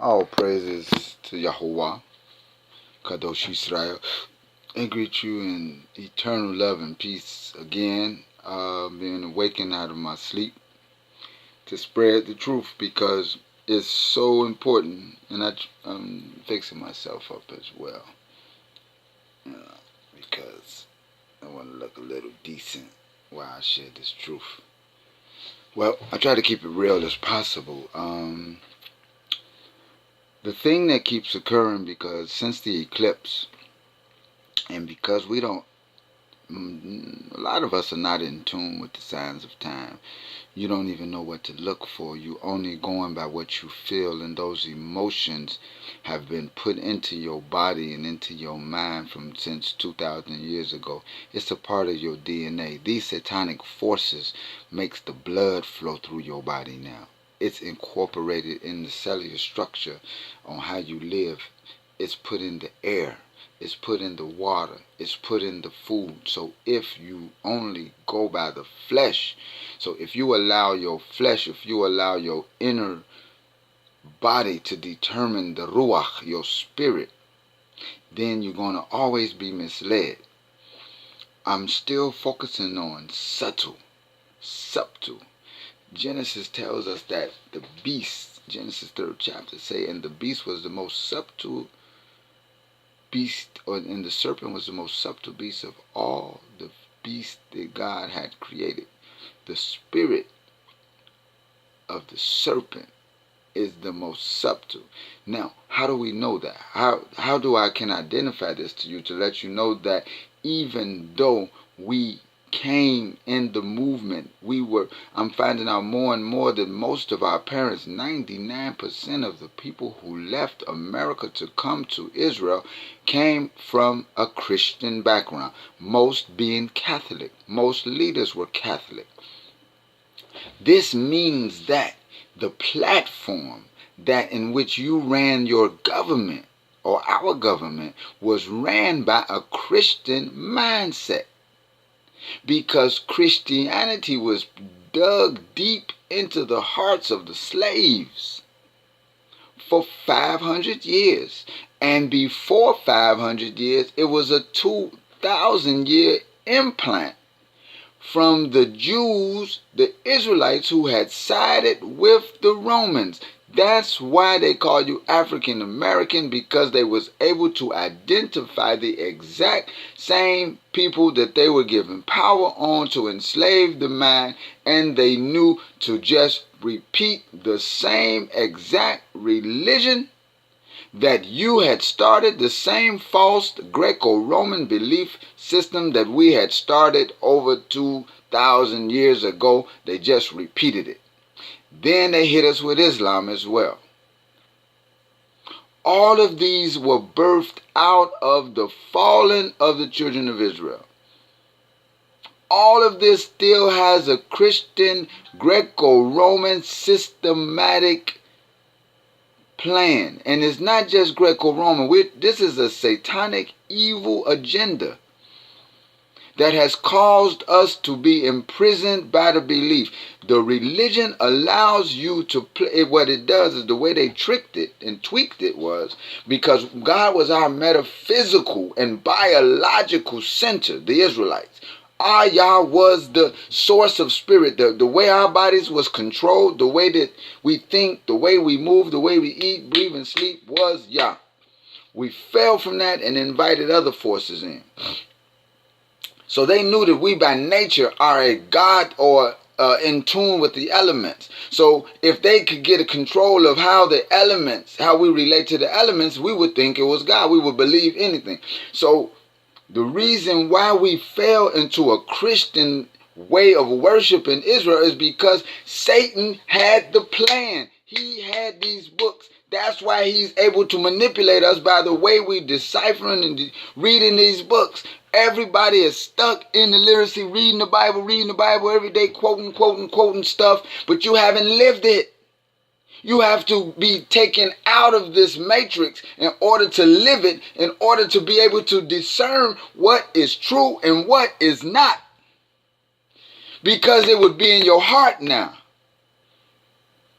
All praises to Yahuwah, Kadosh Israel, and greet you in eternal love and peace again, being awakened out of my sleep to spread the truth because it's so important, and I'm fixing myself up as well, because I want to look a little decent while I share this truth. Well, I try to keep it real as possible. The thing that keeps occurring, because since the eclipse, and because we don't, a lot of us are not in tune with the signs of time. You don't even know what to look for. You only going by what you feel, and those emotions have been put into your body and into your mind from since 2,000 years ago. It's a part of your DNA. These satanic forces makes the blood flow through your body now. It's incorporated in the cellular structure on how you live. It's put in the air. It's put in the water. It's put in the food. So if you only go by the flesh, so if you allow your flesh, if you allow your inner body to determine the ruach, your spirit, then you're going to always be misled. I'm still focusing on subtle. Genesis tells us that the beast, Genesis 3rd chapter, say, and the beast was the most subtle beast, and the serpent was the most subtle beast of all the beasts that God had created. The spirit of the serpent is the most subtle. Now, how do we know that? How do I can identify this to you to let you know that even though we came in the movement, I'm finding out more and more that most of our parents, 99% of the people who left America to come to Israel, came from a Christian background, most being Catholic. Most leaders were Catholic. This means that the platform that in which you ran your government, or our government, was ran by a Christian mindset, because Christianity was dug deep into the hearts of the slaves for 500 years. And before 500 years, it was a 2,000-year implant from the Jews, the Israelites, who had sided with the Romans. That's why they call you African American, because they was able to identify the exact same people that they were given power on to enslave the mind, and they knew to just repeat the same exact religion that you had started, the same false Greco-Roman belief system that we had started over 2,000 years ago. They just repeated it. Then they hit us with Islam as well. All of these were birthed out of the falling of the children of Israel. All of this still has a Christian, Greco-Roman, systematic plan. And it's not just Greco-Roman. This is a satanic, evil agenda that has caused us to be imprisoned by the belief. The religion allows you to play. What it does is, the way they tricked it and tweaked it was, because God was our metaphysical and biological center, the Israelites. Our Yah was the source of spirit. The way our bodies was controlled, the way that we think, the way we move, the way we eat, breathe, and sleep was Yah. We fell from that and invited other forces in. So they knew that we by nature are a God, or in tune with the elements. So if they could get a control of how we relate to the elements, we would think it was God. We would believe anything. So the reason why we fell into a Christian way of worship in Israel is because Satan had the plan. He had these books. That's why he's able to manipulate us by the way we deciphering and reading these books. Everybody is stuck in the literacy, reading the Bible every day, quoting stuff, but you haven't lived it. You have to be taken out of this matrix in order to live it, in order to be able to discern what is true and what is not. Because it would be in your heart now.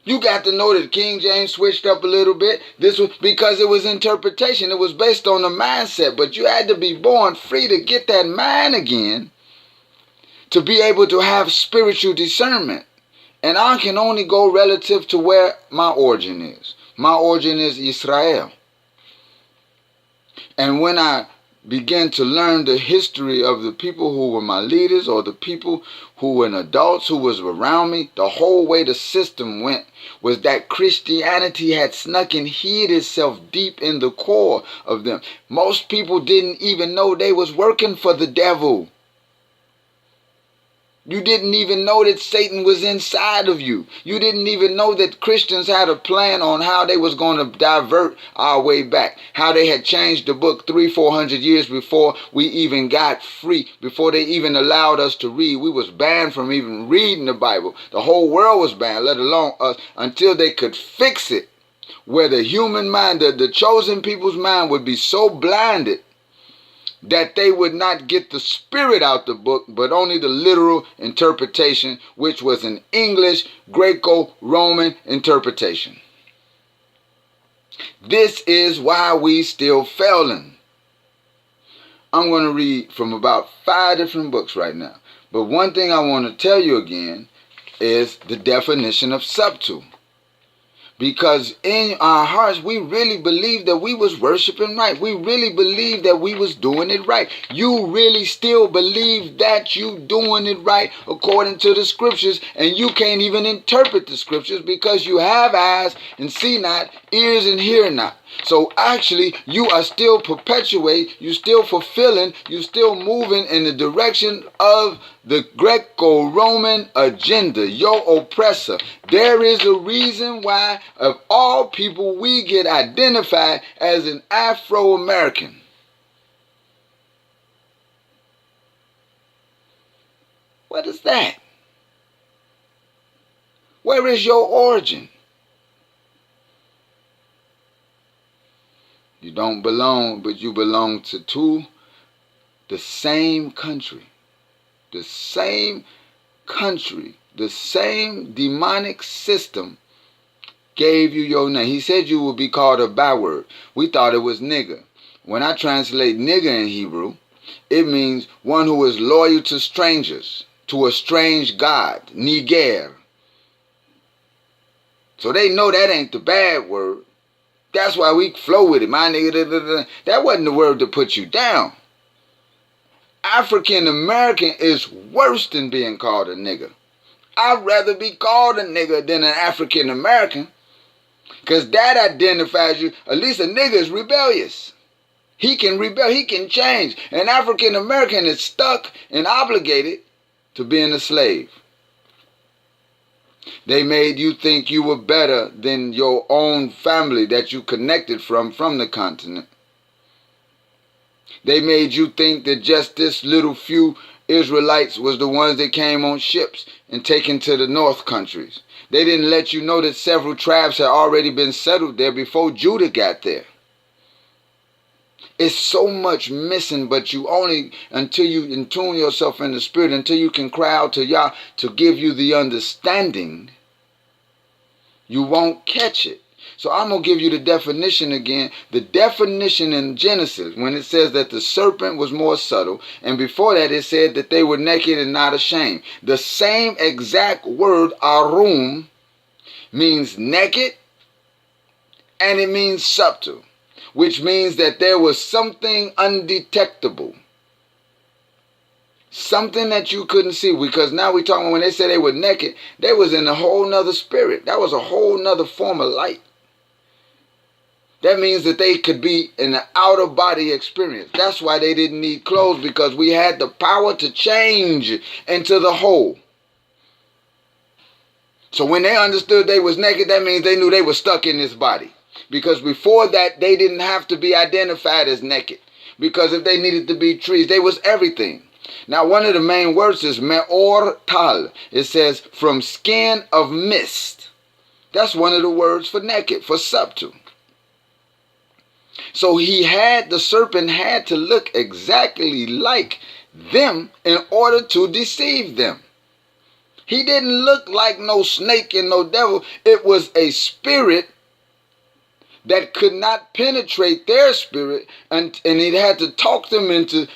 You got to know that King James switched up a little bit. This was because it was interpretation. It was based on the mindset. But you had to be born free to get that mind again, to be able to have spiritual discernment. And I can only go relative to where my origin is. My origin is Israel. And when I began to learn the history of the people who were my leaders, or the people who were adults who was around me, the whole way the system went was that Christianity had snuck and hid itself deep in the core of them. Most people didn't even know they was working for the devil. You didn't even know that Satan was inside of you. You didn't even know that Christians had a plan on how they was going to divert our way back. How they had changed the book 300-400 years before we even got free. Before they even allowed us to read. We was banned from even reading the Bible. The whole world was banned, let alone us, until they could fix it. Where the human mind, the chosen people's mind would be so blinded that they would not get the spirit out the book, but only the literal interpretation, which was an English Greco-Roman interpretation. This is why we still failing. I'm going to read from about 5 different books right now. But one thing I want to tell you again is the definition of subtle. Because in our hearts, we really believe that we was worshiping right. We really believe that we was doing it right. You really still believe that you doing it right according to the scriptures. And you can't even interpret the scriptures because you have eyes and see not, ears and hear not. So actually, you are still you still fulfilling, you still moving in the direction of the Greco-Roman agenda, your oppressor. There is a reason why, of all people, we get identified as an Afro-American. What is that? Where is your origin? You don't belong, but you belong to the same country. The same country, the same demonic system gave you your name. He said you would be called a byword. We thought it was nigger. When I translate nigger in Hebrew, it means one who is loyal to strangers, to a strange god, niger. So they know that ain't the bad word. That's why we flow with it, my nigga. That wasn't the word to put you down. African American is worse than being called a nigga. I'd rather be called a nigga than an African American, because that identifies you. At least a nigga is rebellious. He can rebel, he can change. An African American is stuck and obligated to being a slave. They made you think you were better than your own family that you connected from the continent. They made you think that just this little few Israelites was the ones that came on ships and taken to the north countries. They didn't let you know that several tribes had already been settled there before Judah got there. It's so much missing, but you only, until you tune yourself in the spirit, until you can cry out to Yah to give you the understanding, you won't catch it. So I'm going to give you the definition again. The definition in Genesis, when it says that the serpent was more subtle, and before that it said that they were naked and not ashamed. The same exact word, arum, means naked, and it means subtle, which means that there was something undetectable. Something that you couldn't see, because now we're talking, when they say they were naked, they was in a whole nother spirit. That was a whole nother form of light. That means that they could be in an outer body experience. That's why they didn't need clothes, because we had the power to change into the whole. So when they understood they was naked, that means they knew they were stuck in this body. Because before that, they didn't have to be identified as naked. Because if they needed to be trees, they was everything. Now, one of the main words is me'or tal. It says, from skin of mist. That's one of the words for naked, for subtle. So the serpent had to look exactly like them in order to deceive them. He didn't look like no snake and no devil. It was a spirit that could not penetrate their spirit, and it had to talk them into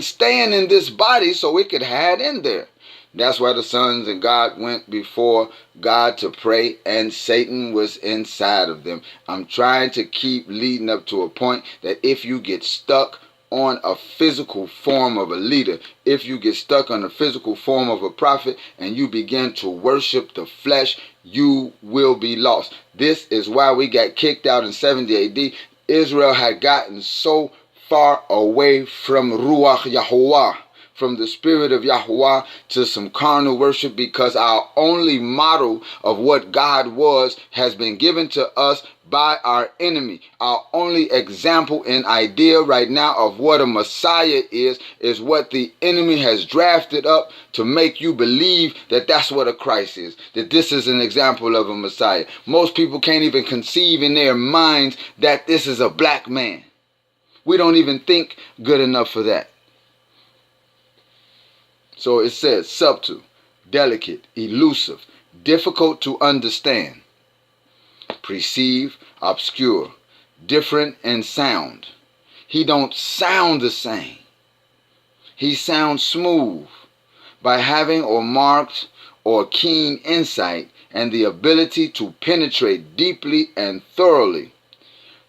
staying in this body so it could hide in there. That's why the sons of God went before God to pray, and Satan was inside of them. I'm trying to keep leading up to a point that if you get stuck on a physical form of a leader, if you get stuck on a physical form of a prophet, and you begin to worship the flesh, you will be lost. This is why we got kicked out in 70 AD. Israel had gotten so far away from Ruach Yahuwah, from the spirit of Yahuwah, to some carnal worship, because our only model of what God was has been given to us by our enemy. Our only example and idea right now of what a Messiah is what the enemy has drafted up to make you believe that that's what a Christ is, that this is an example of a Messiah. Most people can't even conceive in their minds that this is a black man. We don't even think good enough for that. So it says subtle, delicate, elusive, difficult to understand, perceive, obscure, different in sound. He don't sound the same. He sounds smooth by having or marked or keen insight and the ability to penetrate deeply and thoroughly.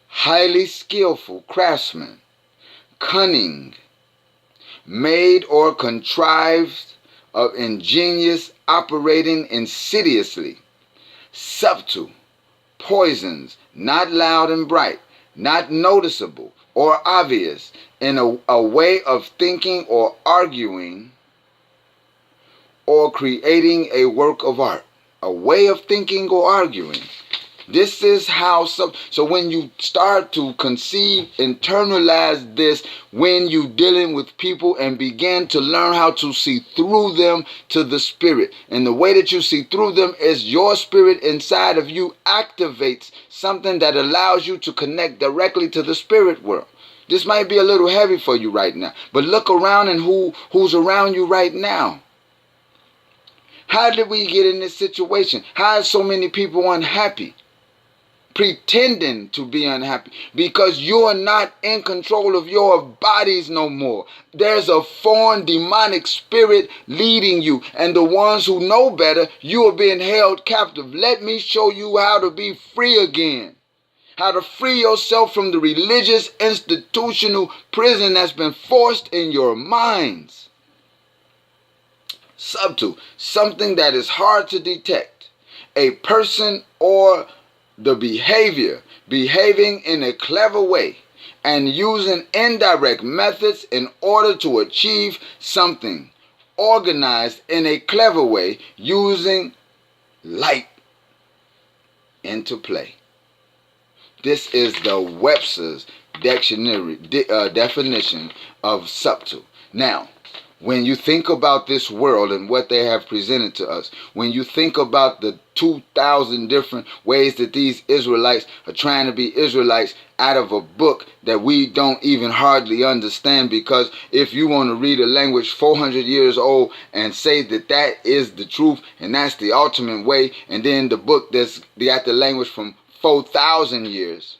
Highly skillful craftsman, cunning, made or contrived of ingenious, operating insidiously, subtle, poisons, not loud and bright, not noticeable or obvious, in a way of thinking or arguing or creating a work of art. A way of thinking or arguing. This is how so when you start to conceive, internalize this, when you dealing with people and begin to learn how to see through them to the spirit. And the way that you see through them is your spirit inside of you activates something that allows you to connect directly to the spirit world. This might be a little heavy for you right now, but look around and who's around you right now. How did we get in this situation? How are so many people unhappy? Pretending to be unhappy because you're not in control of your bodies no more. There's a foreign demonic spirit leading you, and the ones who know better, you are being held captive. Let me show you how to be free again, how to free yourself from the religious institutional prison that's been forced in your minds. Subtle, something that is hard to detect. A person or the behaving in a clever way and using indirect methods in order to achieve something, organized in a clever way, using light into play. This is the Webster's dictionary definition of subtle. Now, when you think about this world and what they have presented to us, when you think about the 2,000 different ways that these Israelites are trying to be Israelites out of a book that we don't even hardly understand, because if you want to read a language 400 years old and say that that is the truth and that's the ultimate way, and then the book that's got the language from 4,000 years,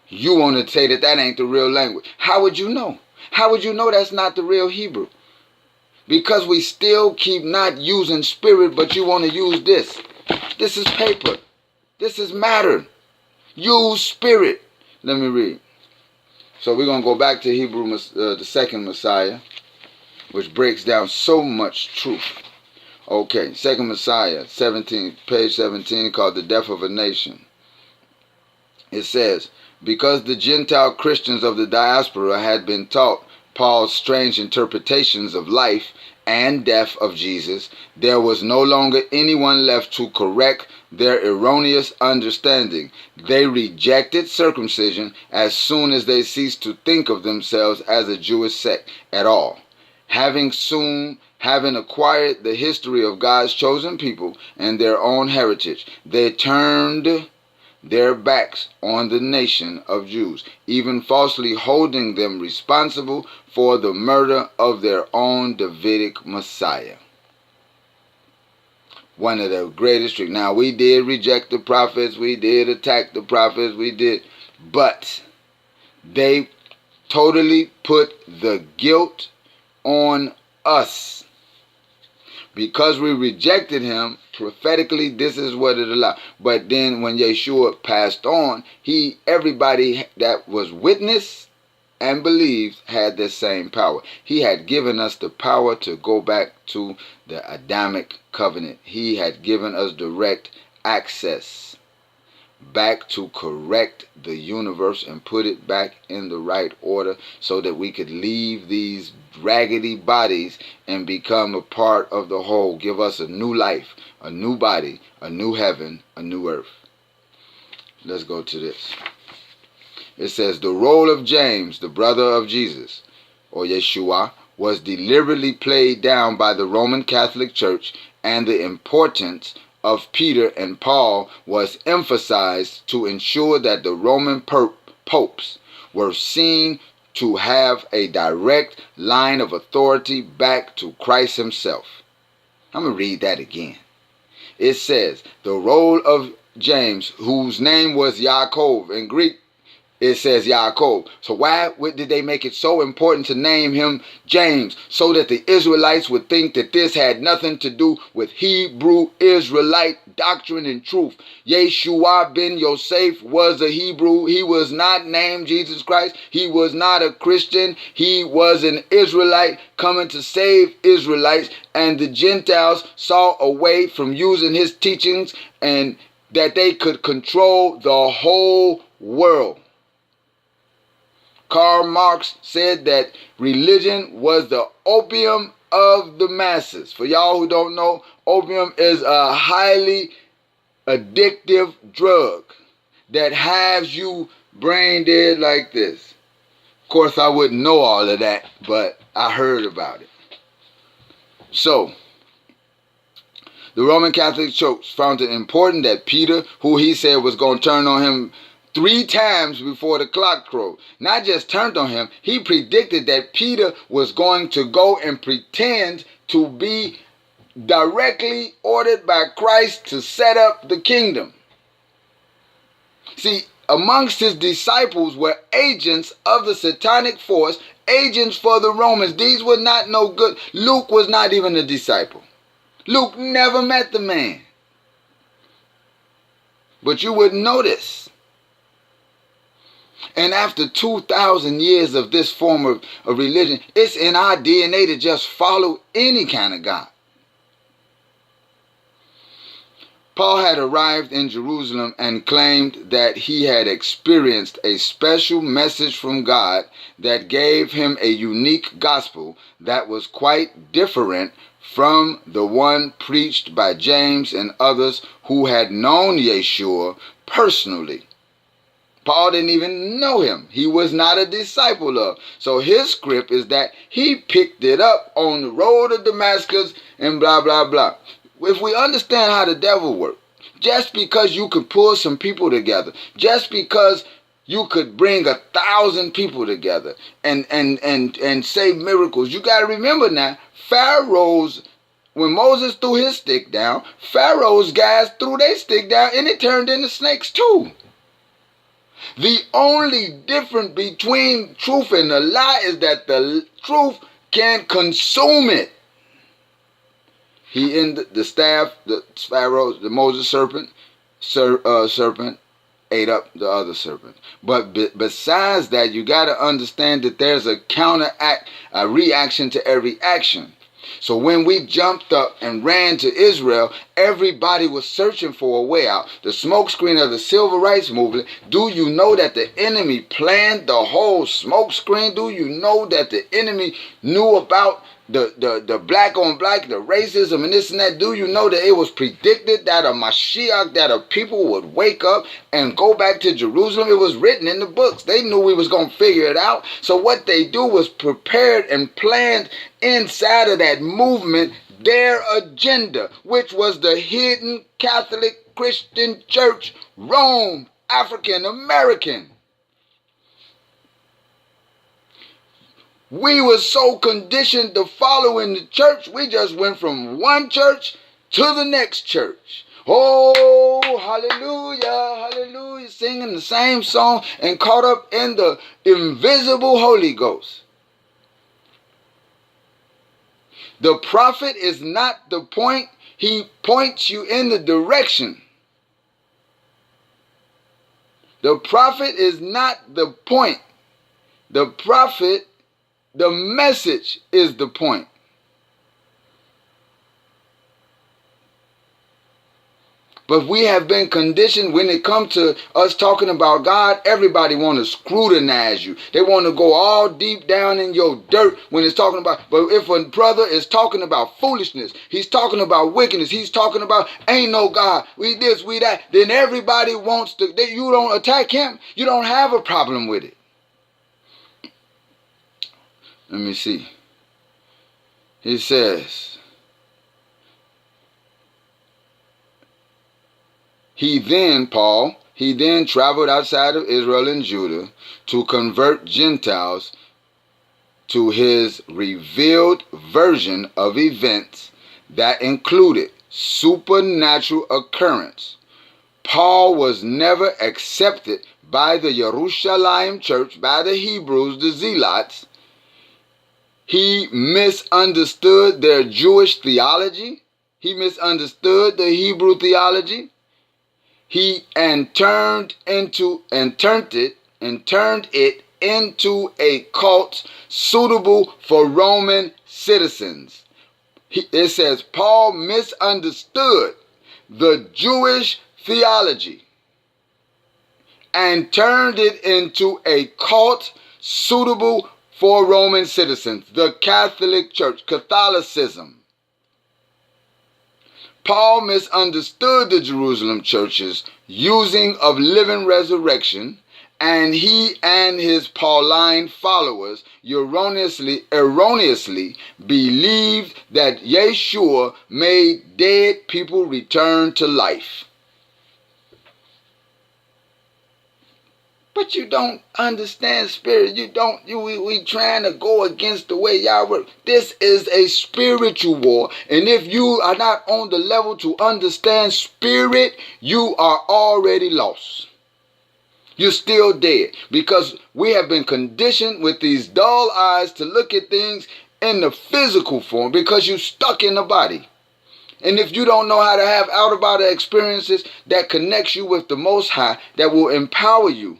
you want to say that that ain't the real language. How would you know? How would you know that's not the real Hebrew? Because we still keep not using spirit, but you want to use this. This is paper. This is matter. Use spirit. Let me read. So we're going to go back to Hebrew, the second Messiah, which breaks down so much truth. Okay, second Messiah, page 17, called The Death of a Nation. It says, because the Gentile Christians of the diaspora had been taught Paul's strange interpretations of life and death of Jesus, there was no longer anyone left to correct their erroneous understanding. They rejected circumcision as soon as they ceased to think of themselves as a Jewish sect at all. Having acquired the history of God's chosen people and their own heritage, they turned their backs on the nation of Jews, even falsely holding them responsible for the murder of their own Davidic Messiah. one of the greatest tricks. Now, we did reject the prophets, we did attack the prophets, but they totally put the guilt on us. Because we rejected him, prophetically, this is what it allowed. But then when Yeshua passed on, everybody that was witness and believed had the same power. He had given us the power to go back to the Adamic covenant. He had given us direct access back to correct the universe and put it back in the right order so that we could leave these raggedy bodies and become a part of the whole. Give us a new life, a new body, a new heaven, a new earth. Let's go to this. It says, the role of James, the brother of Jesus, or Yeshua, was deliberately played down by the Roman Catholic Church, and the importance of Peter and Paul was emphasized to ensure that the Roman popes were seen to have a direct line of authority back to Christ himself. I'm going to read that again. It says, the role of James, whose name was Yaakov in Greek, it says Yaakov. So why did they make it so important to name him James? So that the Israelites would think that this had nothing to do with Hebrew Israelite doctrine and truth. Yeshua ben Yosef was a Hebrew. He was not named Jesus Christ. He was not a Christian. He was an Israelite coming to save Israelites. And the Gentiles saw a way from using his teachings and that they could control the whole world. Karl Marx said that religion was the opium of the masses. For y'all who don't know, opium is a highly addictive drug that has you brain dead like this. Of course, I wouldn't know all of that, but I heard about it. So, the Roman Catholic Church found it important that Peter, who he said was going to turn on him 3 times before the clock crowed, not just turned on him, he predicted that Peter was going to go and pretend to be directly ordered by Christ to set up the kingdom. See, amongst his disciples were agents of the satanic force, agents for the Romans. These were not no good. Luke was not even a disciple. Luke never met the man. But you wouldn't know this. And after 2,000 years of this form of religion, it's in our DNA to just follow any kind of God. Paul had arrived in Jerusalem and claimed that he had experienced a special message from God that gave him a unique gospel that was quite different from the one preached by James and others who had known Yeshua personally. Paul didn't even know him. He was not a disciple of. So his script is that he picked it up on the road to Damascus and blah, blah, blah. If we understand how the devil works, just because you could pull some people together, just because you could bring 1,000 people together and say miracles, you got to remember now, Pharaoh's, when Moses threw his stick down, Pharaoh's guys threw their stick down and it turned into snakes too. The only difference between truth and a lie is that the truth can consume it. He ended the staff, the Pharaoh, the Moses serpent ate up the other serpent. But besides that, you got to understand that there's a counteract, a reaction to every action. So when we jumped up and ran to Israel, everybody was searching for a way out. The smokescreen of the civil rights movement. Do you know that the enemy planned the whole smokescreen? Do you know that the enemy knew about the black on black, the racism and this and that? Do you know that it was predicted that a Mashiach, that a people would wake up and go back to Jerusalem? It was written in the books. They knew we was going to figure it out. So what they do was prepared and planned inside of that movement their agenda, which was the hidden Catholic Christian Church, Rome, African American. We were so conditioned to follow in the church, we just went from one church to the next church. Oh, hallelujah, hallelujah, singing the same song and caught up in the invisible Holy Ghost. The prophet is not the point. He points you in the direction. The prophet is not the point. The prophet, the message is the point. But we have been conditioned when it comes to us talking about God, everybody want to scrutinize you. They want to go all deep down in your dirt when it's talking about, but if a brother is talking about foolishness, he's talking about wickedness, he's talking about ain't no God, we this, we that, then everybody wants to, you don't attack him, you don't have a problem with it. Let me see. He says, He then traveled outside of Israel and Judah to convert Gentiles to his revealed version of events that included supernatural occurrence. Paul was never accepted by the Jerusalem church, by the Hebrews, the Zealots. He misunderstood their Jewish theology. He misunderstood the Hebrew theology. He turned it into a cult suitable for Roman citizens. It says Paul misunderstood the Jewish theology and turned it into a cult suitable for Roman citizens, the Catholic Church, Catholicism. Paul misunderstood the Jerusalem church's using of living resurrection, and he and his Pauline followers erroneously believed that Yeshua made dead people return to life. But you don't understand spirit. We trying to go against the way y'all work. This is a spiritual war. And if you are not on the level to understand spirit, you are already lost. You're still dead. Because we have been conditioned with these dull eyes to look at things in the physical form because you're stuck in the body. And if you don't know how to have out-of-body experiences that connects you with the Most High, that will empower you.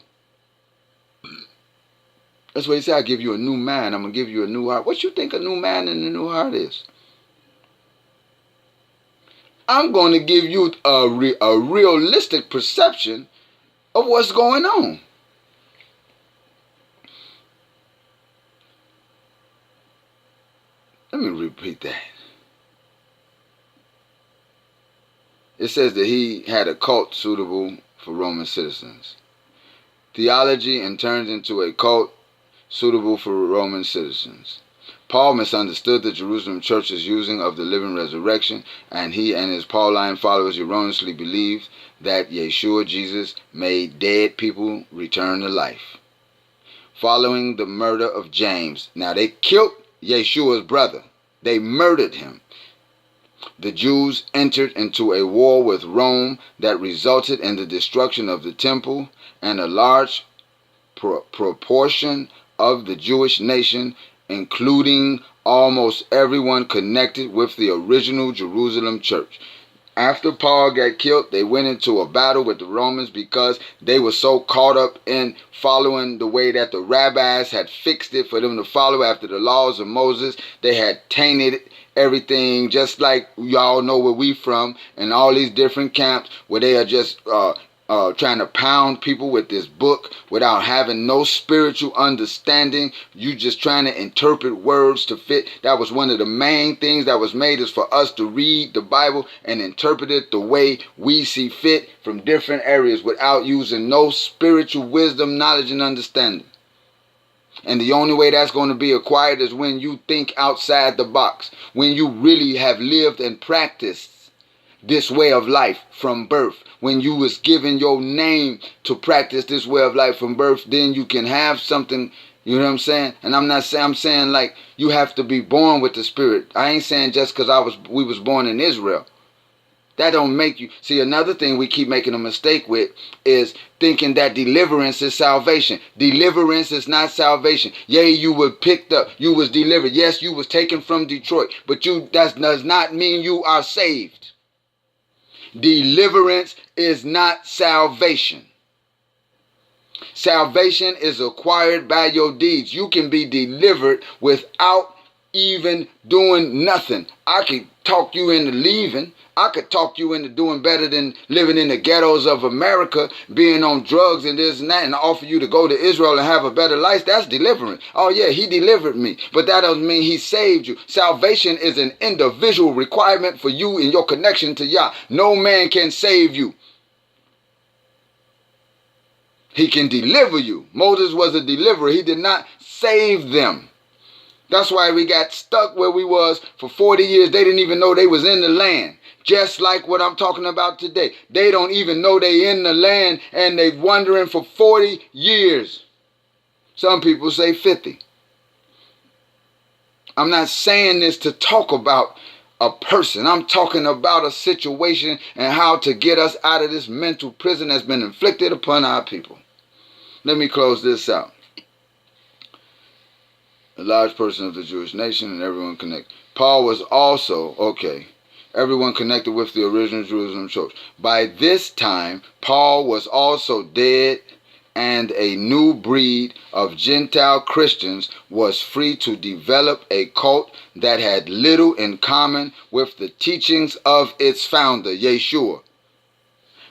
That's why he said, I give you a new mind. I'm going to give you a new heart. What you think a new mind and a new heart is? I'm going to give you a realistic perception of what's going on. Let me repeat that. It says that he had a cult suitable for Roman citizens. Theology and turns into a cult suitable for Roman citizens. Paul misunderstood the Jerusalem church's using of the living resurrection, and he and his Pauline followers erroneously believed that Yeshua Jesus made dead people return to life. Following the murder of James, now they killed Yeshua's brother. They murdered him. The Jews entered into a war with Rome that resulted in the destruction of the temple, and a large proportion of the Jewish nation, including almost everyone connected with the original Jerusalem church. After Paul got killed, they went into a battle with the Romans because they were so caught up in following the way that the rabbis had fixed it for them to follow after the laws of Moses. They had tainted everything, just like y'all know where we from, and all these different camps where they are just trying to pound people with this book without having no spiritual understanding. You just trying to interpret words to fit. That was one of the main things that was made, is for us to read the Bible and interpret it the way we see fit from different areas without using no spiritual wisdom, knowledge, and understanding. And the only way that's going to be acquired is when you think outside the box, when you really have lived and practiced this way of life from birth. When you was given your name to practice this way of life from birth, then you can have something, you know what I'm saying? And I'm saying like you have to be born with the Spirit. I ain't saying just because we was born in Israel. That don't make you. See, another thing we keep making a mistake with is thinking that deliverance is salvation. Deliverance is not salvation. Yea, you were picked up. You was delivered. Yes, you was taken from Detroit. But that does not mean you are saved. Deliverance is not salvation. Salvation is acquired by your deeds. You can be delivered without even doing nothing. I could talk you into leaving. I could talk you into doing better than living in the ghettos of America, being on drugs and this and that, and offer you to go to Israel and have a better life. That's deliverance. Oh yeah, he delivered me. But that doesn't mean he saved you. Salvation is an individual requirement for you and your connection to Yah. No man can save you. He can deliver you. Moses was a deliverer. He did not save them. That's why we got stuck where we was for 40 years. They didn't even know they was in the land. Just like what I'm talking about today. They don't even know they in the land and they wandering for 40 years. Some people say 50. I'm not saying this to talk about a person. I'm talking about a situation and how to get us out of this mental prison that's been inflicted upon our people. Let me close this out. A large portion of the Jewish nation and everyone connected. Paul was also, everyone connected with the original Jerusalem church. By this time, Paul was also dead, and a new breed of Gentile Christians was free to develop a cult that had little in common with the teachings of its founder, Yeshua.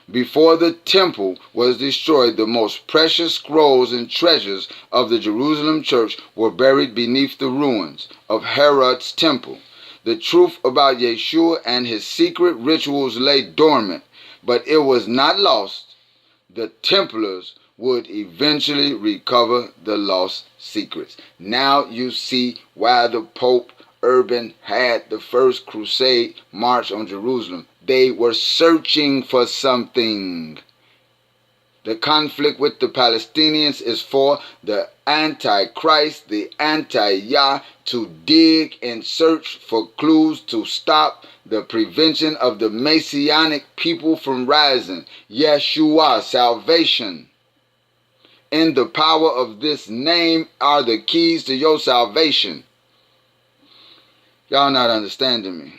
Before the temple was destroyed, the most precious scrolls and treasures of the Jerusalem church were buried beneath the ruins of Herod's temple. The truth about Yeshua and his secret rituals lay dormant, but it was not lost. The Templars would eventually recover the lost secrets. Now you see why the Pope Urban had the first crusade march on Jerusalem. They were searching for something. The conflict with the Palestinians is for the Antichrist, the anti-Yah, to dig and search for clues to stop the prevention of the Messianic people from rising. Yeshua, salvation. In the power of this name are the keys to your salvation. Y'all not understanding me.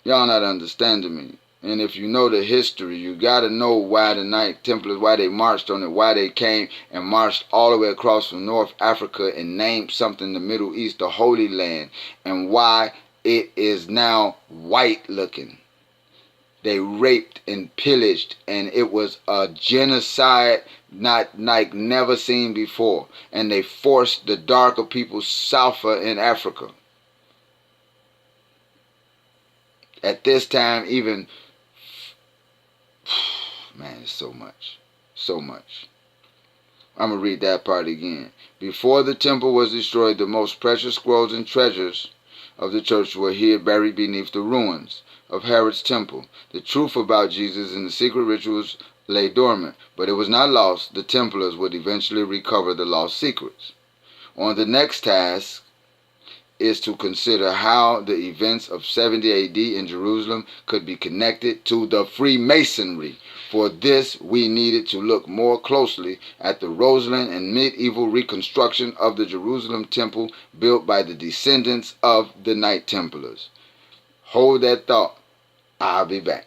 Y'all not understanding me. And if you know the history, you got to know why the Knight Templars, why they marched on it, why they came and marched all the way across from North Africa and named something the Middle East, the Holy Land, and why it is now white looking. They raped and pillaged, and it was a genocide not like never seen before. And they forced the darker people south in Africa. At this time, even, man, it's so much. So much. I'm going to read that part again. Before the temple was destroyed, the most precious scrolls and treasures of the church were here buried beneath the ruins of Herod's temple. The truth about Jesus and the secret rituals lay dormant, but it was not lost. The Templars would eventually recover the lost secrets. On the next task is to consider how the events of 70 AD in Jerusalem could be connected to the Freemasonry. For this, we needed to look more closely at the Rosalind and medieval reconstruction of the Jerusalem temple built by the descendants of the Knight Templars. Hold that thought. I'll be back.